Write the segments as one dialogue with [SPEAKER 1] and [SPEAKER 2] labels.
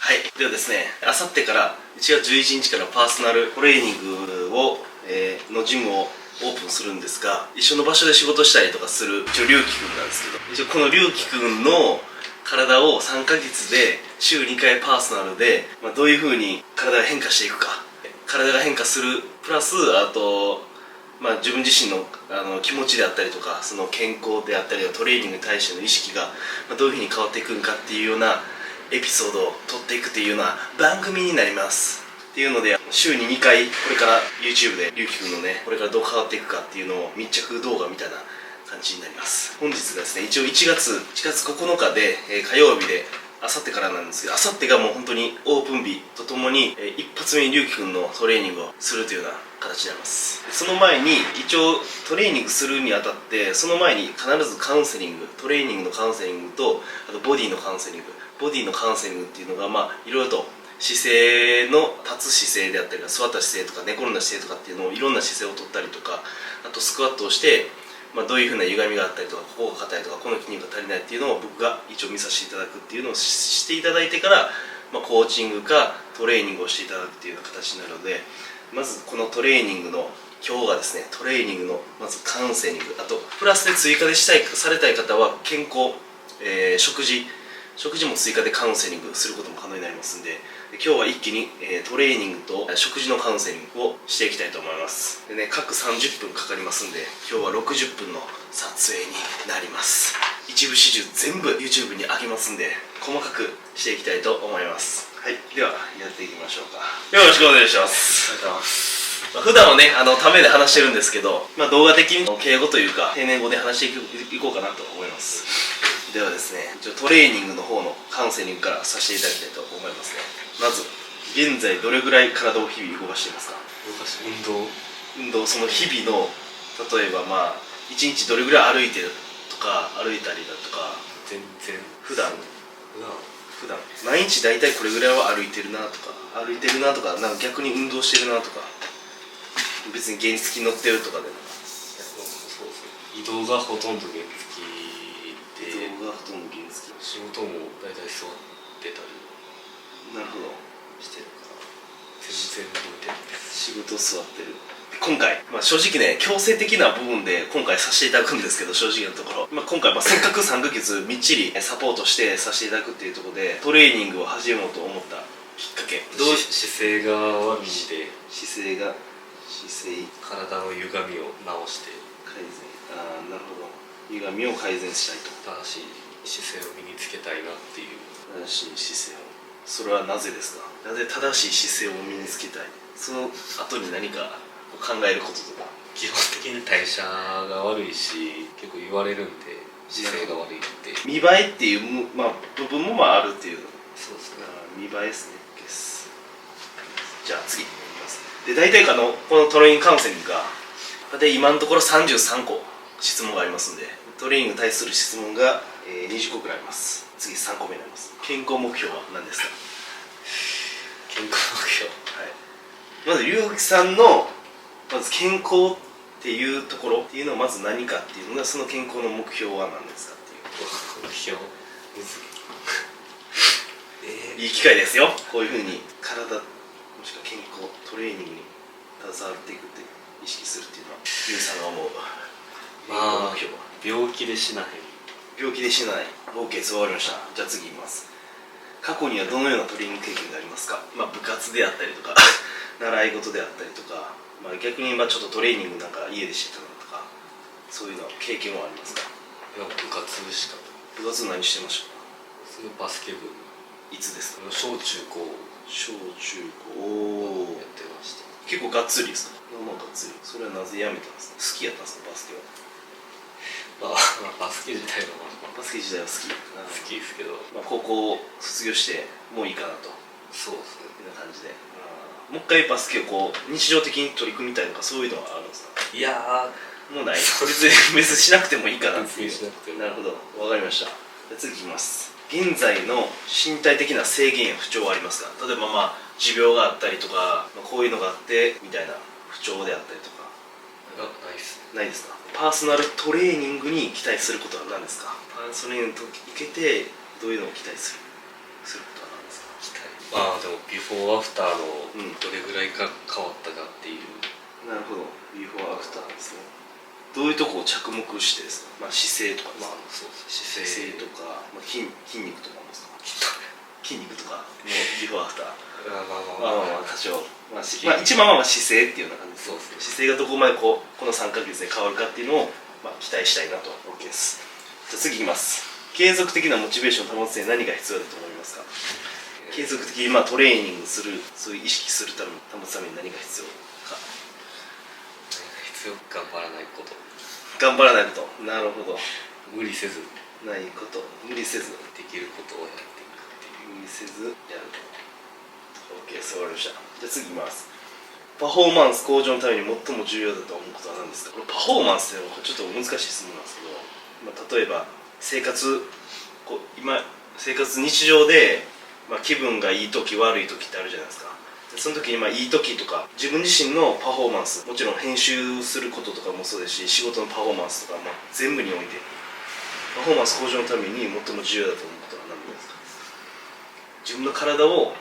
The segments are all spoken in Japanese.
[SPEAKER 1] はい、ではですね、あさってから1月11日からパーソナルトレーニングを、のジムをオープンするんですが、一緒の場所で仕事したりとかする一応龍樹くんなんですけど、一応この龍樹くんの体を3ヶ月で週2回パーソナルで、どういう風に体が変化していくか、体が変化するプラスあと、自分自身の気持ちであったりとか、その健康であったりトレーニングに対しての意識がどういう風に変わっていくんかっていうようなエピソードを撮っていくっていうような番組になりますっていうので、週に2回これから YouTube で龍樹くんのね、これからどう変わっていくかっていうのを密着動画みたいな感じになります。本日がですね、一応1月9日で、火曜日であさってからなんですけど、あさってがもう本当にオープン日とともに、一発目に龍樹くんのトレーニングをするというような形になります。その前に一応トレーニングするにあたって、その前に必ずカウンセリング、トレーニングのカウンセリングと、あとボディのカウンセリングっていうのがいろいろと姿勢の立つ姿勢であったり座った姿勢とか寝転んだ姿勢とかっていうのをいろんな姿勢を取ったりとか、あとスクワットをして、どういうふうな歪みがあったりとか、ここが硬いとかこの筋肉が足りないっていうのを僕が一応見させていただくっていうのをしていただいてから、コーチングかトレーニングをしていただくっていうような形になるので、まずこのトレーニングの今日がですね、トレーニングのまずカウンセリング、あとプラスで追加でされたい方は健康、食事も追加でカウンセリングすることも可能になりますんで、今日は一気に、トレーニングと食事のカウンセリングをしていきたいと思います。でね、各30分かかりますんで、今日は60分の撮影になります。一部始終全部 YouTube に上げますんで、細かくしていきたいと思います。はい、ではやっていきましょうか。よろしくお願いします。ありがとうございます。普段はね、ためで話してるんですけど、動画的に敬語というか丁寧語で話していこうかなと思います。ではですね、トレーニングの方のカウンセリングからさせていただきたいと思いますね。まず現在どれぐらい体を日々動かしていますか？運動、その日々の、例えば1日どれぐらい歩いてるとか、歩いたりだとか。
[SPEAKER 2] 全然。
[SPEAKER 1] 普段毎日大体これぐらいは歩いてるなとか、なんか逆に運動してるなとか、別に原付乗ってるとかでも。
[SPEAKER 2] 移動がほとんど原付で、仕事も大体座ってたり
[SPEAKER 1] なるほど
[SPEAKER 2] してるから全然動いてないです。
[SPEAKER 1] 仕事座ってる。今回、正直ね、強制的な部分で今回させていただくんですけど、正直なところ、今回、せっかく3ヶ月みっちりサポートしてさせていただくっていうところでトレーニングを始めようと思ったきっかけ、
[SPEAKER 2] 姿勢が悪いんで、体の歪みを直して
[SPEAKER 1] 改善。なるほど。歪みを改善したいと。
[SPEAKER 2] 正しい姿勢を身につけたいなっていう。
[SPEAKER 1] 正しい姿勢を。それはなぜですか？なぜ正しい姿勢を身につけたい？その後に何か考えることとか。
[SPEAKER 2] 基本的に代謝が悪いし、結構言われるんで、姿勢が悪いって。
[SPEAKER 1] 見栄えっていう、部分もあるっていう。
[SPEAKER 2] そうですね。
[SPEAKER 1] 見栄えですね。じゃあ次いきます。で、大体このトレーニングカウンセリングが大体今のところ33個質問がありますんで、トレーニングに対する質問が20個くらいあります。次3個目になります。健康目標は何ですか？
[SPEAKER 2] 健康目標、
[SPEAKER 1] はい、まず龍樹さんのまず健康っていうところっていうのはまず何かっていうのが、その健康の目標は何ですかっていう
[SPEAKER 2] 目標
[SPEAKER 1] いい機会ですよ。こういうふうに体もしくは健康トレーニングに携わっていくって意識するっていうのは龍さんが思う目標は？
[SPEAKER 2] 病気で死なへん。
[SPEAKER 1] 病気で死なない。 OK、 終わりました。じゃあ次いきます。過去にはどのようなトレーニング経験がありますか？部活であったりとか習い事であったりとか、逆にちょっとトレーニングなんか家でしてたのとか、そういうの経験はありますか？
[SPEAKER 2] いや、部活しか。
[SPEAKER 1] 部活何してましたか？
[SPEAKER 2] それバスケ部。
[SPEAKER 1] いつですか？
[SPEAKER 2] 小中高やってました。
[SPEAKER 1] 結構がっつりですか？がっつり。それはなぜやめたんですか？好きやったんですか？バスケは。
[SPEAKER 2] バスケ自体は
[SPEAKER 1] バスケ自体は好
[SPEAKER 2] きですけど、
[SPEAKER 1] 高校卒業してもういいかなと。
[SPEAKER 2] そうですね。
[SPEAKER 1] みたいな感じで、もう一回バスケを日常的に取り組みたいとか、そういうのはあるんですか？
[SPEAKER 2] いや
[SPEAKER 1] ー、もうない。別にしなくてもいいかなっていう。
[SPEAKER 2] しなくても。
[SPEAKER 1] なるほど、わかりました。じゃあ次いきます。現在の身体的な制限や不調はありますか？例えば持病があったりとか、こういうのがあってみたいな不調であったりとか。
[SPEAKER 2] ないっすね。
[SPEAKER 1] ないですか？パーソナルトレーニングに期待することは何ですか？パーソナルトレーニングに受けてどういうのを期待することは何ですか？
[SPEAKER 2] まあでもビフォーアフターの
[SPEAKER 1] うん
[SPEAKER 2] どれぐらいか変わったかっていう、
[SPEAKER 1] なるほど。ビフォーアフターですね。どういうとこを着目してですか？まあ姿勢とかですか？
[SPEAKER 2] そうです
[SPEAKER 1] 姿
[SPEAKER 2] ね、
[SPEAKER 1] 勢とか、まあ、筋肉とかもですか？筋肉とかのビフォーアフター。まあ多少、まあ一番は姿勢っていうような感じです。
[SPEAKER 2] そうですね、
[SPEAKER 1] 姿勢がどこまでこの3ヶ月で変わるかっていうのを、まあ、期待したいなと。 OK です。じゃあ次いきます。継続的なモチベーションを保つには何が必要だと思いますか？継続的に、まあ、トレーニングする、そういう意識するために保つために何が必要か。
[SPEAKER 2] 必要、頑張らないこと、
[SPEAKER 1] 頑張らないこと。なるほど。
[SPEAKER 2] 無理せず
[SPEAKER 1] ないこと、無理せず、
[SPEAKER 2] できることをやっていくっていう。
[SPEAKER 1] 無理せずやると。 OK、座りました。じゃあ次いきます。パフォーマンス向上のために最も重要だと思うことは何ですか？これパフォーマンスっていうのはちょっと難しい質問なんですけど、まあ、例えば生活日常で、まあ、気分がいい時悪い時ってあるじゃないですか。でその時にまあいい時とか自分自身のパフォーマンス、もちろん編集することとかもそうですし、仕事のパフォーマンスとか、まあ、全部においてパフォーマンス向上のために最も重要だと思うことは何ですか？自分の体を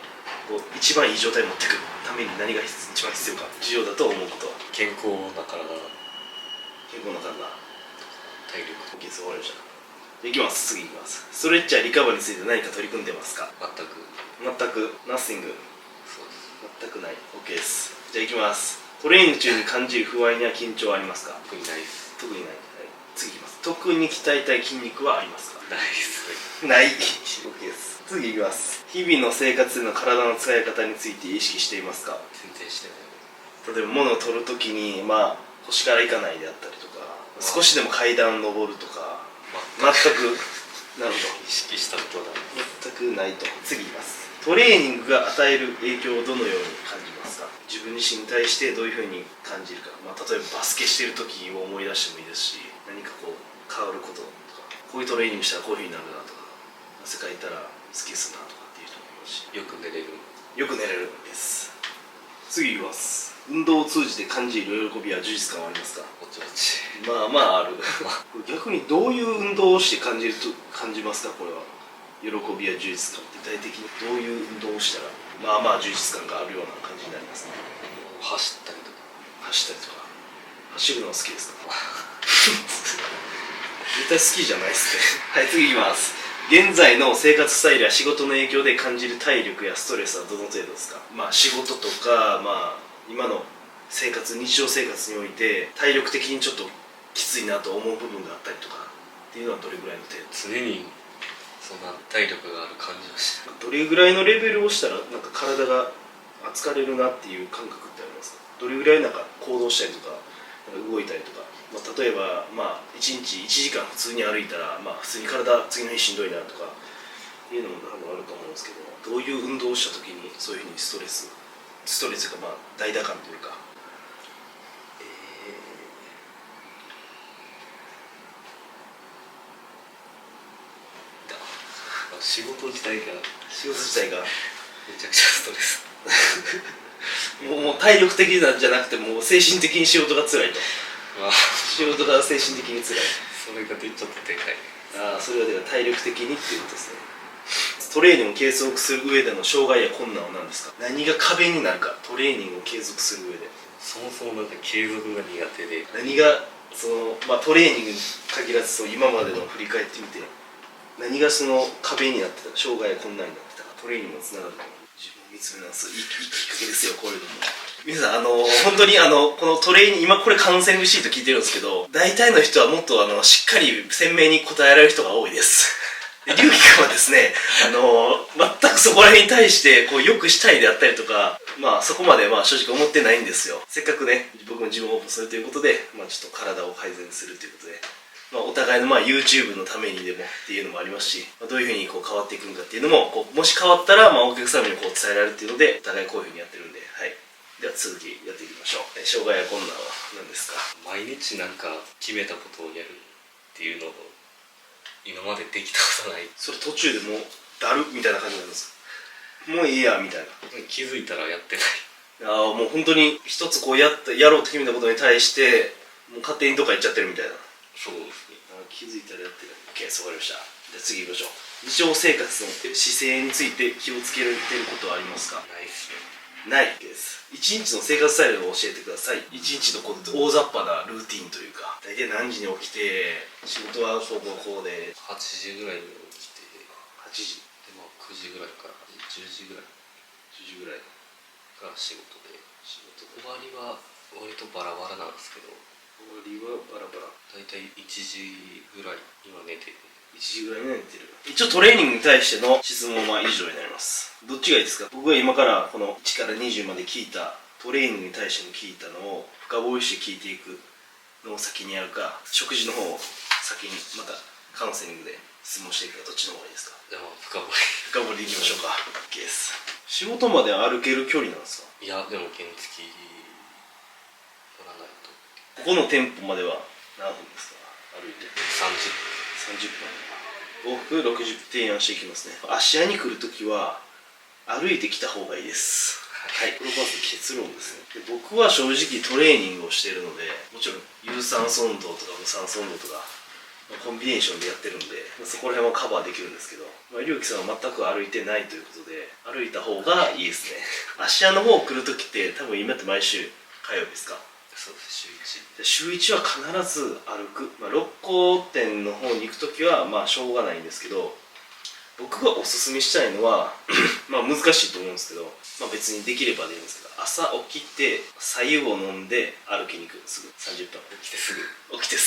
[SPEAKER 1] 一番いい状態に持っていくために何が一番必要か、重要だと思うことは。
[SPEAKER 2] 健康な体、
[SPEAKER 1] 健康な体。
[SPEAKER 2] 体力、
[SPEAKER 1] OK です。終わりました。いきます。次いきます。ストレッチやリカバリーについて何か取り組んでますか？
[SPEAKER 2] 全く
[SPEAKER 1] 全く。Nothing。
[SPEAKER 2] そうです。
[SPEAKER 1] 全くない。 OK です。じゃあいきます。トレーニング中に感じる不安や緊張はありますか？
[SPEAKER 2] 特にないです。
[SPEAKER 1] 特にない。はい、次いきます。特に鍛えたい筋肉はありますか？
[SPEAKER 2] ないですね。
[SPEAKER 1] ない。OK です。次いきます。日々の生活での体の使い方について意識していますか？
[SPEAKER 2] 全然してない。
[SPEAKER 1] 例えば物を取るときに、まあ、腰から行かないであったりとか、少しでも階段を登るとか、全くなるほど。
[SPEAKER 2] 意識したことはない。
[SPEAKER 1] 全くないと。次いきます。トレーニングが与える影響をどのように感じますか？自分自身に対してどういうふうに感じるか、まあ、例えばバスケしてる時を思い出してもいいですし、何か変わることとか、こういうトレーニングしたらこういうふうになるなとか、汗かいたら好きですなとかっていう人もいますし、
[SPEAKER 2] よく寝れる。
[SPEAKER 1] よく寝れるです。次いきます。運動を通じて感じる喜びや充実感はありますか？
[SPEAKER 2] ぼちぼち。
[SPEAKER 1] まあまあある。逆にどういう運動をして感じますか？これは喜びや充実感、具体的にどういう運動をしたらまあまあ充実感があるような感じになりますね。
[SPEAKER 2] 走ったりとか。
[SPEAKER 1] 走ったりとか。走るのは好きですか？絶対好きじゃないですね。はい、次いきます。現在の生活スタイルや仕事の影響で感じる体力やストレスはどの程度ですか？まあ仕事とか、まあ今の日常生活において体力的にちょっときついなと思う部分があったりとかっていうのはどれぐらいの程度？
[SPEAKER 2] 常にそんな体力がある感じはしない。
[SPEAKER 1] どれぐらいのレベルをしたらなんか体が疲れるなっていう感覚ってありますか？どれぐらいなんか行動したりとか、動いたりとか、まあ、例えばまあ1日1時間普通に歩いたら、まあ、普通に次の日しんどいなとかっていうのも多分あると思うんですけど、どういう運動をした時にそういうふうにストレスというか、まあ大打感というか、
[SPEAKER 2] 仕事自体がめちゃくちゃストレス。
[SPEAKER 1] もう体力的なんじゃなくてもう精神的に仕事が辛いと。仕事が精神的に辛い。
[SPEAKER 2] それがちょっとでかい。
[SPEAKER 1] それは体力的にっていうことですね。トレーニングを継続する上での障害や困難は何ですか？何が壁になるか、トレーニングを継続する上で。
[SPEAKER 2] そもそもなんか継続が苦手で。
[SPEAKER 1] 何がまあ、トレーニングに限らず今までの振り返ってみて、何がその壁になってたか、障害や困難になってたか、トレーニングにつながるか、自分を見つめ直すいいきっかけですよ、こういうのも。皆さん本当にこのトレーニング、今これカウンセリングシート聞いてるんですけど、大体の人はもっとしっかり鮮明に答えられる人が多いです。龍樹君はですね、全くそこら辺に対してよくしたいであったりとか、まあそこまで正直思ってないんですよ。せっかくね、僕も自分をオープンするということで、まあちょっと体を改善するということで、まあお互いのYouTube のためにでもっていうのもありますし、どういうふうに変わっていくのかっていうのも、もし変わったらお客様に伝えられるっていうので、お互いこういうふうにやってるんで、はい。では続きやっていきましょう。障害や困難は何ですか？
[SPEAKER 2] 毎日なんか決めたことをやるっていうのを今までできたことない。
[SPEAKER 1] それ途中でもうだるみたいな感じなんですか？もういいやみたいな。
[SPEAKER 2] 気づいたらやってない。
[SPEAKER 1] もう本当に一つやろうと決めたことに対してもう勝手にどっか行っちゃってるみたいな。
[SPEAKER 2] そうですね。
[SPEAKER 1] 気づいたらやってる。 OK、わかりました。じゃあ次行きましょう。日常生活の姿勢について気をつけられてることはありますか？
[SPEAKER 2] ないっすね。
[SPEAKER 1] ないです。一日の生活スタイルを教えてください。一日のこう大雑把なルーティンというか、大体何時に起きて、仕事はこうで
[SPEAKER 2] 8時ぐらいに起きて、
[SPEAKER 1] 8時、
[SPEAKER 2] でまあ9時ぐらいから10時ぐらい
[SPEAKER 1] 10時ぐらい
[SPEAKER 2] から仕事で、
[SPEAKER 1] 仕事
[SPEAKER 2] 終わりは割とバラバラなんですけど、
[SPEAKER 1] 終わりはバラバラ。
[SPEAKER 2] だいたい1時ぐらい今寝て、
[SPEAKER 1] 1時ぐらいに寝てる。一応トレーニングに対しての質問は以上になります。どっちがいいですか？僕が今からこの1から20まで聞いたトレーニングに対しての聞いたのを深掘りして聞いていくのを先にやるか、食事の方を先にまたカウンセリングで質問していくか、どっちの方がいいですか？
[SPEAKER 2] でも深掘
[SPEAKER 1] 深掘りでいきましょうか。 OK です。仕事まで歩ける距離なんですか？
[SPEAKER 2] りいやでも原付取らないと
[SPEAKER 1] ここの店舗までは何分ですか？歩いて
[SPEAKER 2] 30
[SPEAKER 1] 30分。往復60提案していきますね。芦屋に来るときは歩いてきた方がいいです。はい、これまず結論ですね。で、僕は正直トレーニングをしているので、もちろん有酸素運動とか無酸素運動とかコンビネーションでやってるんで、そこら辺はカバーできるんですけど、龍樹さんは全く歩いてないということで、歩いた方がいいですね。芦屋の方来るときって多分今って毎週火曜日ですか？
[SPEAKER 2] そうです
[SPEAKER 1] 週1は必ず歩く、六甲店の方に行くときはしょうがないんですけど、僕がおすすめしたいのは難しいと思うんですけど、別にできればでいいんですけど、朝起きて白湯を飲んで歩きに行く。すぐ30分
[SPEAKER 2] 起きて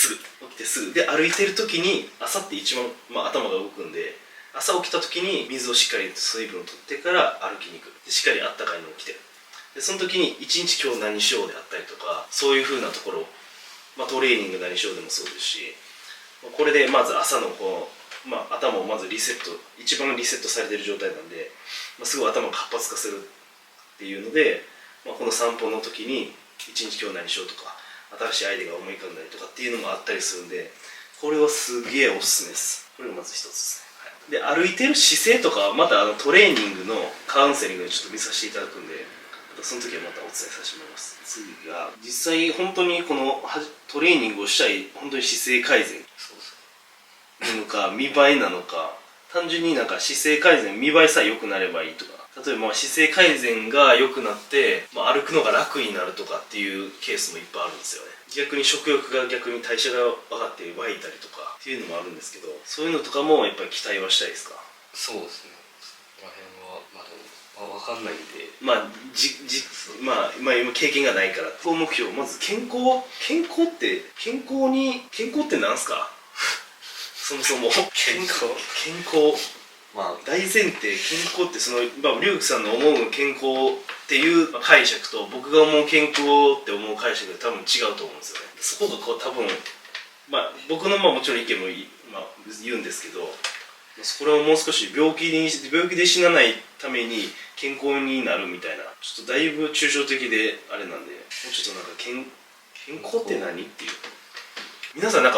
[SPEAKER 2] すぐ
[SPEAKER 1] で歩いてる時に、朝って一番、頭が動くんで、朝起きた時に水をしっかり水分を取ってから歩きに行く。でしっかりあったかいのを着て、でその時に一日今日何しようであったりとか、そういう風なところ、トレーニング何しようでもそうですし、これでまず朝の頭をまずリセット、一番リセットされてる状態なんで、すぐ頭が活発化するっていうので、この散歩の時に一日今日何しようとか、新しいアイデアが思い浮かんだりとかっていうのもあったりするんで、これはすげえおすすめです。これがまず一つですね。はい、で歩いてる姿勢とかはまたトレーニングのカウンセリングでちょっと見させていただくんで、その時はまたお伝えさせてもらいます。次が実際本当にこのトレーニングをしたい、本当に姿勢改善なのか見栄えなのか、単純に姿勢改善、見栄えさえ良くなればいいとか、例えば姿勢改善が良くなって、歩くのが楽になるとかっていうケースもいっぱいあるんですよね。逆に食欲が逆に代謝が上がって湧いたりとかっていうのもあるんですけど、そういうのとかもやっぱり期待はしたいですか？
[SPEAKER 2] そうですね。そこら辺はでも分かんないんで、
[SPEAKER 1] 今経験がないから。目標、まず健康ってなんすか？そもそも
[SPEAKER 2] 健康
[SPEAKER 1] 大前提、健康って龍樹さんの思う健康っていう解釈と、僕が思う健康って思う解釈が多分違うと思うんですよね。そこが多分僕のもちろん意見も言うんですけど、これをもう少し病気で死なないために健康になるみたいな、ちょっとだいぶ抽象的であれなんで、もうちょっと健康って何っていう、皆さんあ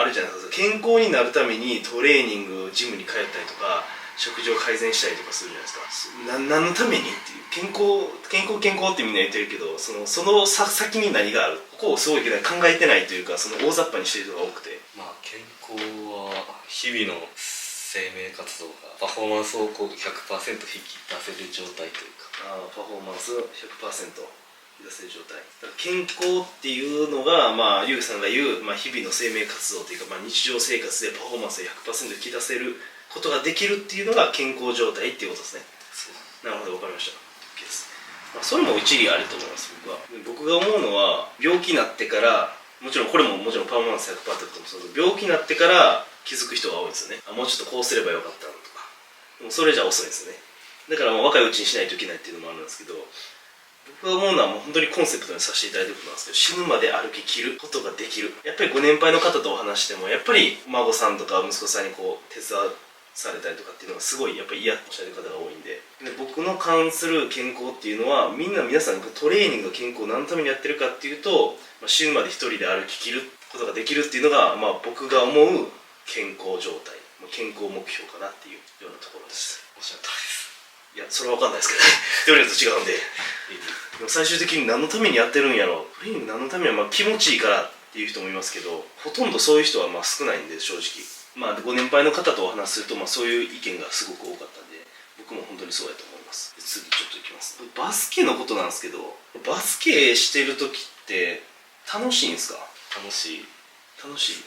[SPEAKER 1] るじゃないですか。健康になるためにトレーニングジムに通ったりとか、食事を改善したりとかするじゃないですか。何のためにっていう、健康ってみんな言ってるけど、その先に何がある、ここをすごい考えてないというか、大雑把にしてる人が多くて、
[SPEAKER 2] 健康は日々の生命活動がパフォーマンスを100% 引き出せる状態というか、
[SPEAKER 1] パフォーマンス 100% 出せる状態。だから健康っていうのが、ゆうさんが言う、日々の生命活動というか、日常生活でパフォーマンスを 100% 引き出せることができるっていうのが健康状態っていうことですね。なるほど、分かりました。OK です。それも一理あると思います。僕が思うのは、病気になってから、もちろんパフォーマンス 100% ともそうですけど、病気になってから気づく人が多いんですよね。もうちょっとこうすればよかったのとか。でもそれじゃ遅いですよね。だから若いうちにしないといけないっていうのもあるんですけど、僕が思うのは本当にコンセプトにさせていただいてることなんですけど、死ぬまで歩き切ることができる。やっぱりご年配の方とお話しても、やっぱり孫さんとか息子さんに手伝されたりとかっていうのがすごいやっぱり嫌とおっしゃる方が多いんで、僕の関する健康っていうのは、皆さんトレーニングが健康を何のためにやってるかっていうと、死ぬまで一人で歩き切ることができるっていうのが、僕が思う健康状態、健康目標かなっていうようなところです。
[SPEAKER 2] おっしゃる通りです。
[SPEAKER 1] いや、それは分かんないですけどね。テオリーと違うんで。でも最終的に何のためにやってるんやろう。トレーニング何のためには、気持ちいいからっていう人もいますけど、ほとんどそういう人は少ないんで、正直。まあご年配の方とお話しすると、まあ、そういう意見がすごく多かったんで、僕も本当にそうやと思います。で次ちょっといきます。バスケのことなんですけど、バスケしてる時って楽しいんですか？
[SPEAKER 2] 楽しい。
[SPEAKER 1] 楽しい。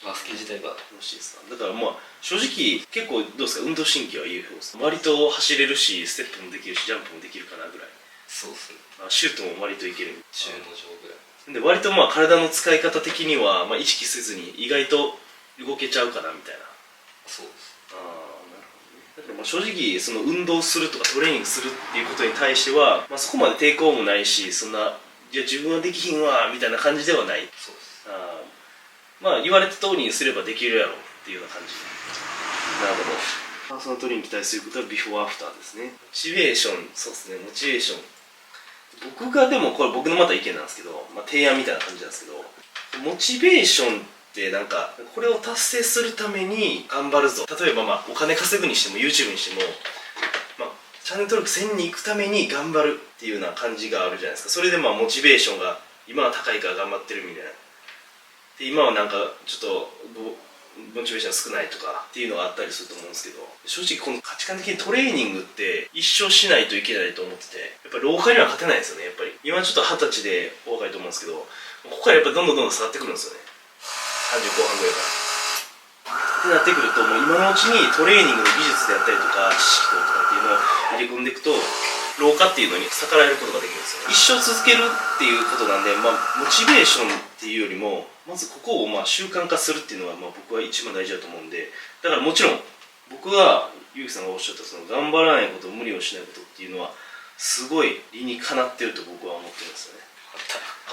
[SPEAKER 2] バスケ自体が
[SPEAKER 1] 楽しいですか？だからまあ正直結構どうですか、運動神経はいい方ですか？割と走れるし、ステップもできるし、ジャンプもできるかなぐらい。
[SPEAKER 2] そうっすね。
[SPEAKER 1] シュートも割といける。
[SPEAKER 2] 中の上ぐらい
[SPEAKER 1] で割とまあ体の使い方的には、まあ、意識せずに意外と動けちゃうかなみたいな。
[SPEAKER 2] そうです。
[SPEAKER 1] なるほどね。だからまあ正直その運動するとかトレーニングするっていうことに対しては、まあ、そこまで抵抗もないし、そんないや自分はできひんわみたいな感じではない。
[SPEAKER 2] そうです。
[SPEAKER 1] まあ言われた通りにすればできるやろっていうような感じ。なるほど。パーソナルトレーニングに期待することはビフォーアフターですね。モチベーション、そうですね、モチベーション。僕がでもこれ僕のまた意見なんですけど、まあ、提案みたいな感じなんですけど、モチベーションってなんかこれを達成するために頑張るぞ、例えばまあお金稼ぐにしても YouTube にしても、まあ、チャンネル登録1000に行くために頑張るっていうような感じがあるじゃないですか。それでまあモチベーションが今は高いから頑張ってるみたいな。で今はなんかちょっとモチベーション少ないとかっていうのがあったりすると思うんですけど、正直この価値観的にトレーニングって一生しないといけないと思ってて、やっぱり老化には勝てないですよね。やっぱり今ちょっと20歳でお若いと思うんですけど、ここからやっぱりどんどん下がってくるんですよね。30後半ぐらいからってなってくると、もう今のうちにトレーニングの技術であったりとか知識とかっていうのを入れ込んでいくと、老化っていうのに逆らえることができるんですよね。一生続けるっていうことなんで、まあ、モチベーションっていうよりもまずここをまあ習慣化するっていうのがまあ僕は一番大事だと思うんで、だからもちろん僕はゆうきさんがおっしゃったその頑張らないこと、無理をしないことっていうのはすごい理にかなってると僕は思ってるんですよね。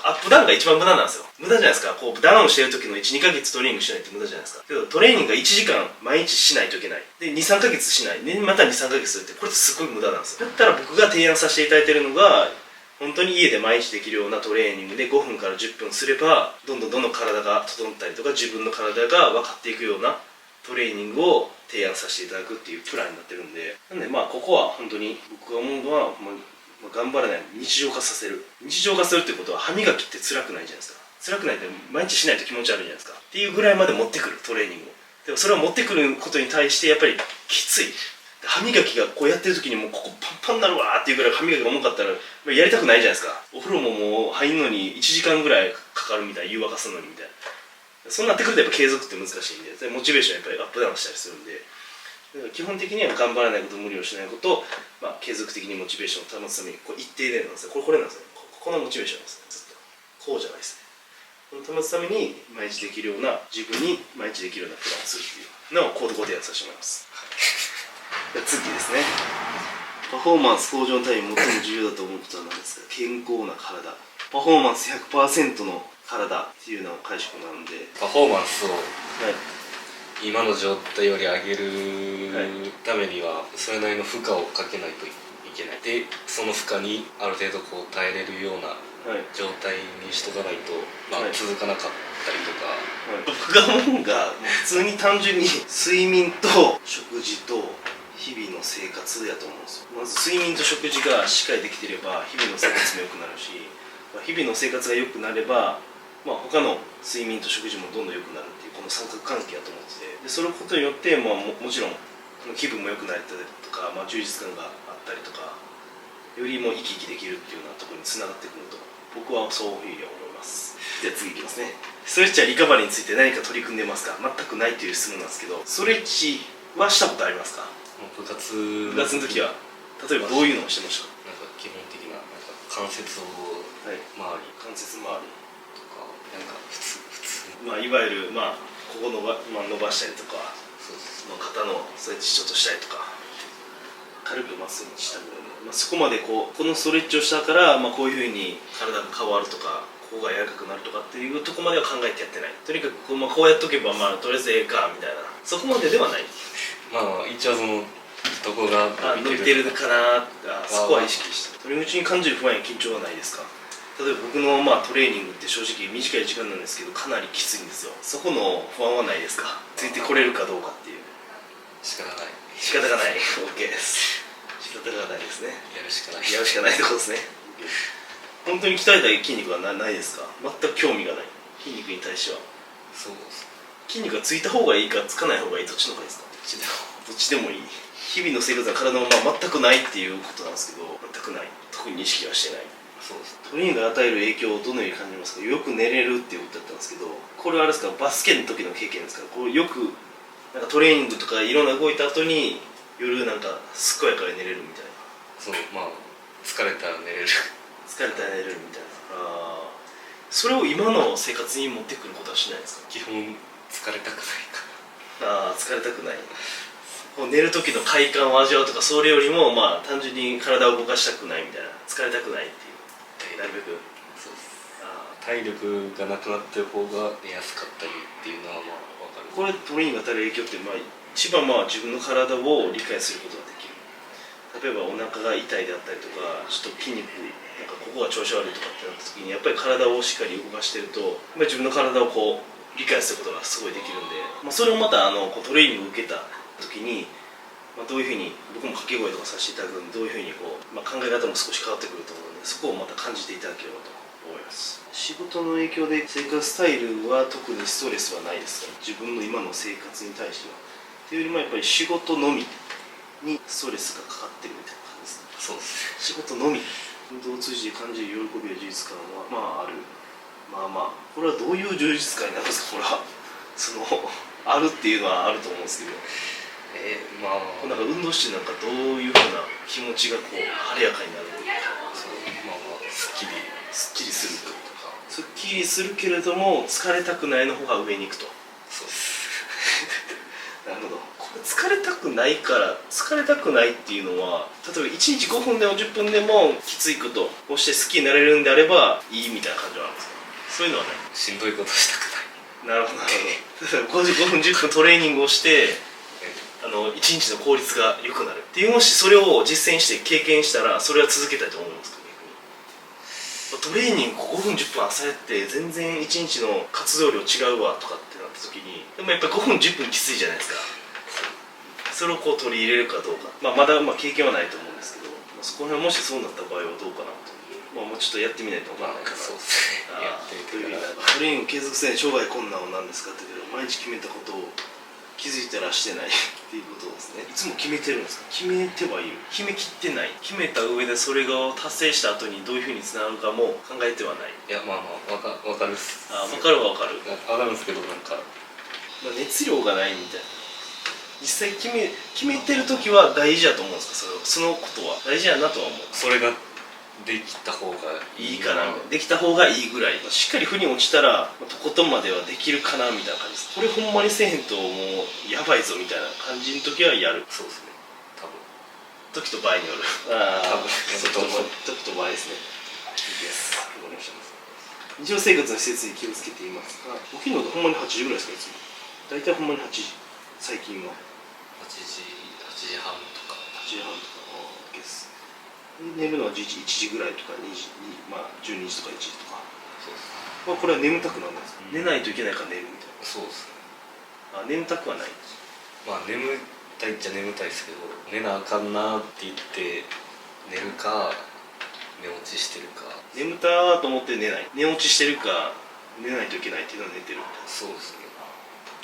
[SPEAKER 1] アップダウンが一番無駄なんですよ。無駄じゃないですか。こうダウンしてる時の 1,2 ヶ月トレーニングしないって無駄じゃないですか。けどトレーニングが1時間毎日しないといけない。で 2,3 ヶ月しない。でまた 2,3 ヶ月するって、これってすごい無駄なんですよ。だったら僕が提案させていただいてるのが、本当に家で毎日できるようなトレーニングで5分から10分すればどんどん体が整ったりとか、自分の体が分かっていくようなトレーニングを提案させていただくっていうプランになってるんで、なんでまあここは本当に僕が思うのは、頑張らない、日常化させる。日常化するってことは歯磨きって辛くないじゃないですか。辛くないって毎日しないと気持ち悪いじゃないですかっていうぐらいまで持ってくるトレーニングを。でもそれを持ってくることに対してやっぱりきつい。歯磨きがこうやってる時にもうここパンパンになるわーっていうぐらい歯磨きが重かったらやりたくないじゃないですか。お風呂ももう入るのに1時間ぐらいかかるみたいな、湯沸かすのにみたいな。そうなってくるとやっぱ継続って難しいんで、モチベーションやっぱりアップダウンしたりするんで、だから基本的には頑張らないこと、無理をしないこと、まあ、継続的にモチベーションを保つためにこう一定でなんですよ。これなんですよ。このモチベーションですね。ずっとこうじゃないですね。この保つために毎日できるような、自分に毎日できるようなプランをするっていうのをご提案させてもらいます。次ですね。パフォーマンス向上のために最も重要だと思うことは何ですか？健康な体。パフォーマンス 100% の体っていうのを解釈なんで、
[SPEAKER 2] パフォーマンスを
[SPEAKER 1] はい、
[SPEAKER 2] 今の状態より上げるためにはそれなりの負荷をかけないといけない。でその負荷にある程度こう耐えれるような状態にしとかないと、まあ、続かなかったりとか、
[SPEAKER 1] 僕が思うが普通に単純に睡眠と食事と日々の生活やと思うんですよ。まず睡眠と食事がしっかりできてれば日々の生活も良くなるし、日々の生活が良くなれば、まあ、他の睡眠と食事もどんどん良くなるっていうこの三角関係だと思ってて、でそのことによって、まあ、もちろん気分も良くなったりとか、まあ、充実感があったりとか、よりも生き生きできるっていうようなところにつながってくると僕はそういうふうに思います。じゃあ次いきますね。ストレッチやリカバリーについて何か取り組んでますか？全くないという質問なんですけど、ストレッチはしたことありますか？
[SPEAKER 2] 部活
[SPEAKER 1] の時は例えばどういうのをしてましたか？
[SPEAKER 2] なんか基本的な関節を周り、
[SPEAKER 1] 関節周り
[SPEAKER 2] とか、なんか普通
[SPEAKER 1] まあいわゆるまあここ伸ばしたりとか、
[SPEAKER 2] そうです
[SPEAKER 1] まあ、肩のストレッチちょっとしたりとか、軽くまっすぐにしたぐらいで、まあ、そこまでこのストレッチをしたから、まあ、こういうふうに体が変わるとか、ここが柔らかくなるとかっていうところまでは考えてやってない。とにかくこうやっとけば、まあ、とりあえずええかみたいな、そこまでではない。
[SPEAKER 2] まあ一応そのどこが
[SPEAKER 1] 伸びてるかな、そこは意識した。取り口に感じる不安や緊張はないですか？例えば僕のまあトレーニングって正直短い時間なんですけどかなりきついんですよ。そこの不安はないですか？ついてこれるかどうかっていう。
[SPEAKER 2] 仕方がない。
[SPEAKER 1] 仕方がない。OK です。仕方がないですね。
[SPEAKER 2] やるしかない。
[SPEAKER 1] やるしかないってことですね。本当に鍛えたい筋肉はないですか？全く興味がない。筋肉に対しては。
[SPEAKER 2] そうです。
[SPEAKER 1] 筋肉がついた方がいいかつかない方がいい、どっちの方がいいですか？どっちでもいい。日々の生活は体の全くないっていうことなんですけど、全くない、特に意識はしてない。
[SPEAKER 2] そうです。
[SPEAKER 1] トレーニングが与える影響をどのように感じますか？よく寝れるっていうことだったんですけど、これはあれですか、バスケの時の経験ですか？こうよくなんかトレーニングとかいろんな動いた後に夜なんか健やかに寝れるみたいな。
[SPEAKER 2] そう、まあ疲れたら寝れる。
[SPEAKER 1] 疲れたら寝れるみたいな。ああ、それを今の生活に持ってくることはしないですか？
[SPEAKER 2] 基本疲れたくないか
[SPEAKER 1] ああ、疲れたくない。こう寝る時の快感を味わうとか、それよりもまあ単純に体を動かしたくないみたいな、疲れたくないっていう、なるべく。
[SPEAKER 2] そうです。
[SPEAKER 1] あ
[SPEAKER 2] 体力がなくなってる方が寝やすかったりっていうのはまあ分かる。
[SPEAKER 1] これトレーニングが与える影響って、まあ、一番まあ自分の体を理解することができる。例えばお腹が痛いであったりとか、ちょっと筋肉なんかここが調子悪いとかってなった時に、やっぱり体をしっかり動かしてると、まあ、自分の体をこう理解することがすごいできるんで、まあ、それをまたこうトレーニングを受けた時に、まあ、どういうふうに僕も掛け声とかさせていただくので、どういうふうにこう、まあ、考え方も少し変わってくると思うので、そこをまた感じていただければと思います。仕事の影響で生活スタイルは特にストレスはないですか？自分の今の生活に対してはっていうよりも、やっぱり仕事のみにストレスがかかってるみたいな感じですね。
[SPEAKER 2] そうですね。
[SPEAKER 1] 仕事のみ、運動を通じて感じる喜びや充実感はまあある。まあまあ、これはどういう充実感になるんですか？これはあるっていうのはあると思うんですけど、
[SPEAKER 2] まあ
[SPEAKER 1] なんか運動してなんかどういうふうな気持ちがこう晴れやかになるとか、
[SPEAKER 2] そう、まあまあすっきり
[SPEAKER 1] すっきりするとか、すっきりするけれども疲れたくないの方が上に行くと。
[SPEAKER 2] そうです
[SPEAKER 1] なるほど。これ疲れたくないから、疲れたくないっていうのは、例えば1日5分でも10分でもきついことをして好きになれるんであればいいみたいな感じはあるんですか？そういうのはない。
[SPEAKER 2] しんどいことしたくない。
[SPEAKER 1] なるほどなるほど。例えば5分10分トレーニングをして1日の効率が良くなるっていう、もしそれを実践して経験したら、それは続けたいと思いますか？逆にトレーニング5分10分朝やって全然1日の活動量違うわとかってなった時に、でもやっぱり5分10分きついじゃないですか。それをこう取り入れるかどうか、まだ経験はないと思うんですけど、そこら辺もしそうなった場合はどうかなと。もうちょっとやってみないと分からないから。
[SPEAKER 2] そうですね。やってみてから。
[SPEAKER 1] トレーニング継続せん生涯困難は何ですかって言うけど、毎日決めたことを気づいたらしてないっていうことですね。いつも決めてるんですか？決めてはいる、決めきってない。決めた上でそれが達成した後にどういうふうにつながるかも考えてはない。
[SPEAKER 2] いや、まあまあ分かるっす。
[SPEAKER 1] 分かるは分かる。
[SPEAKER 2] 分かるんですけど、なんか
[SPEAKER 1] 熱量がないみたいな。実際決めてる時は大事だと思うんですか？そのことは大事やなとは思う。
[SPEAKER 2] それができた方が
[SPEAKER 1] いいかな、できた方がいいぐらい、しっかり負に落ちたらとことんまではできるかなみたいな感じです。これほんまにせえへんともうやばいぞみたいな感じの時はやる。
[SPEAKER 2] そうですね。多分
[SPEAKER 1] 時と場合による。
[SPEAKER 2] 多分
[SPEAKER 1] 時と場合ですね。いいです。わかりました。日常生活の施設に気をつけていますが、起きるのがほんまに8時ぐらいですか？いつも大体ほんまに8時、最近は
[SPEAKER 2] 8時半とか
[SPEAKER 1] 8時半とかです。寝るのは1時ぐらいとか2時、まあ12時とか1時とか。
[SPEAKER 2] そうです。
[SPEAKER 1] まあこれは眠たくなるんです。寝ないといけないから寝るみたい
[SPEAKER 2] そうです
[SPEAKER 1] な。
[SPEAKER 2] ね。
[SPEAKER 1] 眠たくはない。
[SPEAKER 2] まあ眠たいっちゃ眠たいですけど、寝なあかんなって言って寝るか寝落ちしてるか。
[SPEAKER 1] 眠たと思って寝ない、寝落ちしてるか寝ないといけないっていうのは寝てるみたいな。
[SPEAKER 2] そうですね。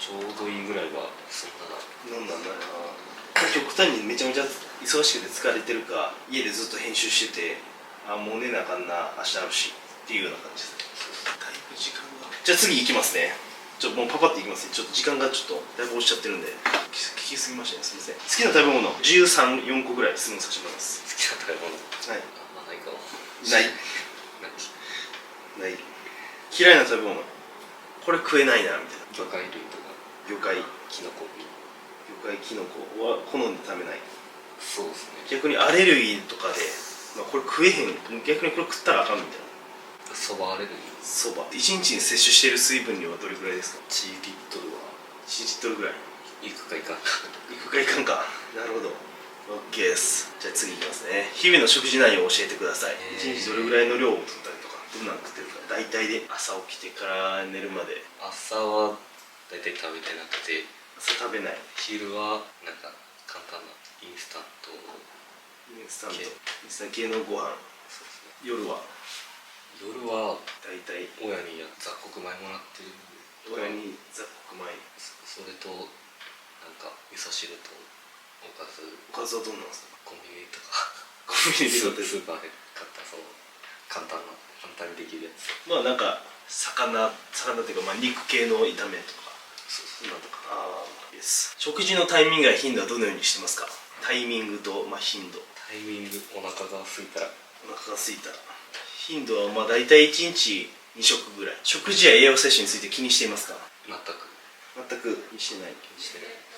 [SPEAKER 2] ちょうどいいぐらいはそんな。
[SPEAKER 1] なんなんだろうな。極端にめちゃめちゃ忙しくて疲れてるか、家でずっと編集してて、もう寝なあかんな、明日あるしっていうような感じですね。だいぶ時間が。じゃあ次行きますね。もうパパっていきますね。ちょっと時間がちょっとだいぶ押しちゃってるんで、聞きすぎましたね。すみません。好きな食べ物13、4個ぐらい質問させてもらいます。
[SPEAKER 2] 好きな食べ物。
[SPEAKER 1] はい。
[SPEAKER 2] あんまないかも。
[SPEAKER 1] ないない。嫌いな食べ物、これ食えないなみたいな。
[SPEAKER 2] 魚介類とか
[SPEAKER 1] 魚介、
[SPEAKER 2] キノコ類。
[SPEAKER 1] 魚介、キノコは好んで食べない。
[SPEAKER 2] そうですね。
[SPEAKER 1] 逆にアレルギーとかで、これ食えへん、逆にこれ食ったらあかんみたいな。
[SPEAKER 2] そばアレルギー。
[SPEAKER 1] そば1日に摂取している水分量はどれくらいですか
[SPEAKER 2] 1リットルは
[SPEAKER 1] ？1リットルぐらい。
[SPEAKER 2] いくかいかんか。
[SPEAKER 1] いくかいかんか。なるほど。 OK です。じゃあ次いきますね。日々の食事内容を教えてください。1日どれぐらいの量を取ったりとか、どんなの食ってるか。大体で朝起きてから寝るまで。
[SPEAKER 2] 朝は大体食べてなくて、
[SPEAKER 1] 朝食べない。
[SPEAKER 2] 昼はなんか簡単なインスタント
[SPEAKER 1] インスタント系のご飯。
[SPEAKER 2] そうですね。
[SPEAKER 1] 夜は
[SPEAKER 2] 夜は
[SPEAKER 1] 大体
[SPEAKER 2] 親に雑穀米もらってるんで。
[SPEAKER 1] 親に雑穀米。
[SPEAKER 2] それとなんか味噌汁とおかず
[SPEAKER 1] おかずはどうなんですか？
[SPEAKER 2] コンビニとか
[SPEAKER 1] コンビニで
[SPEAKER 2] ス
[SPEAKER 1] 買ってる。
[SPEAKER 2] ーパーで買ったその簡単にできるやつ。
[SPEAKER 1] まあなんか魚っていうか、まあ肉系の炒めとか。
[SPEAKER 2] そう
[SPEAKER 1] なんとか。ああ、いいです。食事のタイミングや頻度はどのようにしてますか？タイミングと、まあ、頻度。
[SPEAKER 2] タイミング、お腹が空いたら。
[SPEAKER 1] お腹が空いたら。頻度はまあ大体1日2食ぐらい。食事や栄養摂取について気にしていますか？
[SPEAKER 2] 全く
[SPEAKER 1] 全く気にしてない。
[SPEAKER 2] 気にしてない。